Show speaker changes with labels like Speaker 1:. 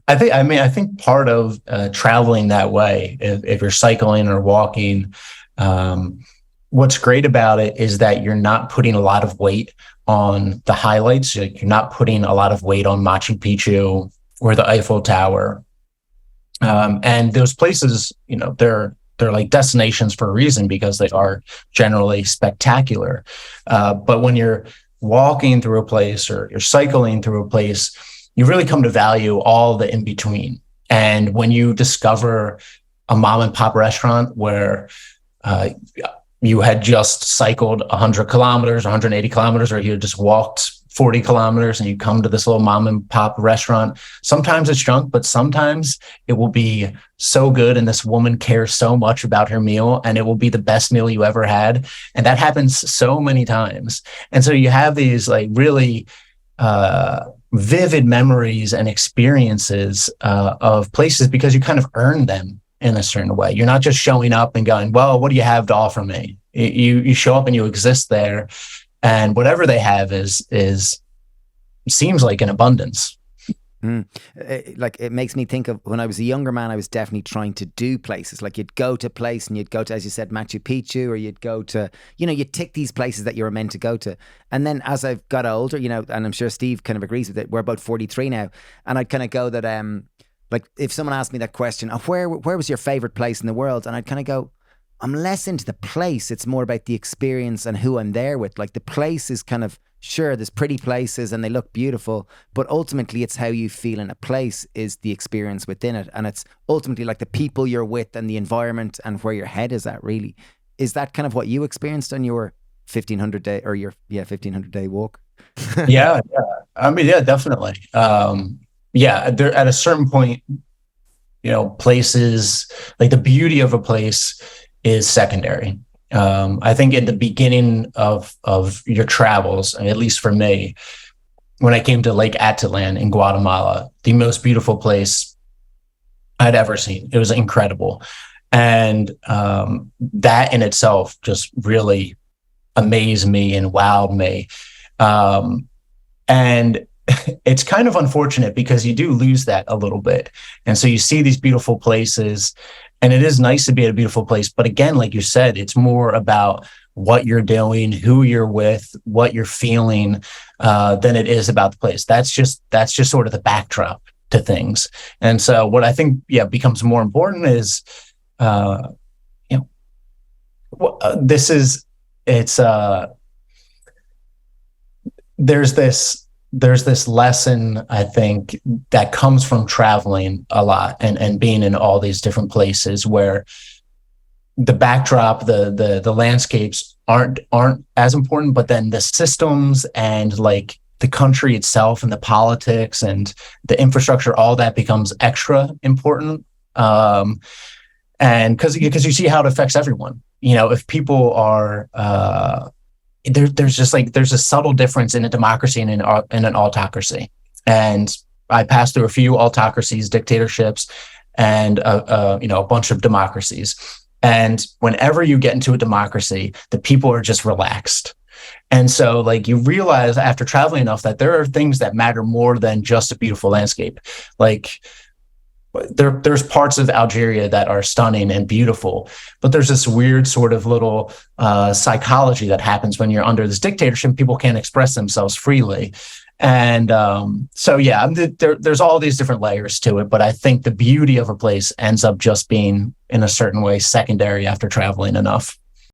Speaker 1: I think part of traveling that way, if you're cycling or walking, what's great about it is that you're not putting a lot of weight on the highlights. Like, you're not putting a lot of weight on Machu Picchu or the Eiffel Tower. And those places, they're like destinations for a reason, because they are generally spectacular. But when you're walking through a place or you're cycling through a place, you really come to value all the in between. And when you discover a mom and pop restaurant where you had just cycled 100 kilometers, 180 kilometers, or you just walked 40 kilometers, and you come to this little mom and pop restaurant, sometimes it's junk, but sometimes it will be so good. And this woman cares so much about her meal, and it will be the best meal you ever had. And that happens so many times. And so you have these like really vivid memories and experiences of places, because you kind of earn them in a certain way. You're not just showing up and going, well, what do you have to offer me? You show up and you exist there, and whatever they have seems like an abundance.
Speaker 2: Like, it makes me think of when I was a younger man, I was definitely trying to do places. Like, you'd go to a place and you'd go to, as you said, Machu Picchu, or you'd go to, you'd tick these places that you were meant to go to. And then as I've got older, and I'm sure Steve kind of agrees with it, we're about 43 now. And I'd kind of go that, like, if someone asked me that question, where was your favorite place in the world? And I'd kind of go, I'm less into the place. It's more about the experience and who I'm there with. Like, the place is kind of, sure, there's pretty places and they look beautiful, but ultimately it's how you feel in a place is the experience within it. And it's ultimately like the people you're with and the environment and where your head is at, really. Is that kind of what you experienced on your 1,500 day or your 1,500 day walk?
Speaker 1: Yeah. I mean, yeah, definitely. There, at a certain point, places, like, the beauty of a place is secondary. I think at the beginning of your travels, at least for me, when I came to Lake Atitlan in Guatemala, the most beautiful place I'd ever seen. It was incredible. And that in itself just really amazed me and wowed me. And it's kind of unfortunate because you do lose that a little bit. And so you see these beautiful places, and it is nice to be at a beautiful place. But again, like you said, it's more about what you're doing, who you're with, what you're feeling, than it is about the place. That's just sort of the backdrop to things. And so what I think, becomes more important is, there's this lesson, I think, that comes from traveling a lot and being in all these different places, where the backdrop, the landscapes aren't as important, but then the systems and like the country itself and the politics and the infrastructure, all that becomes extra important. And because you see how it affects everyone. If people are there's a subtle difference in a democracy and in an autocracy. And I passed through a few autocracies, dictatorships, and a bunch of democracies. And whenever you get into a democracy, the people are just relaxed. And so, like, you realize after traveling enough that there are things that matter more than just a beautiful landscape. Like, there's parts of Algeria that are stunning and beautiful, but there's this weird sort of little psychology that happens when you're under this dictatorship. People can't express themselves freely. And there's all these different layers to it, but I think the beauty of a place ends up just being, in a certain way, secondary after traveling enough.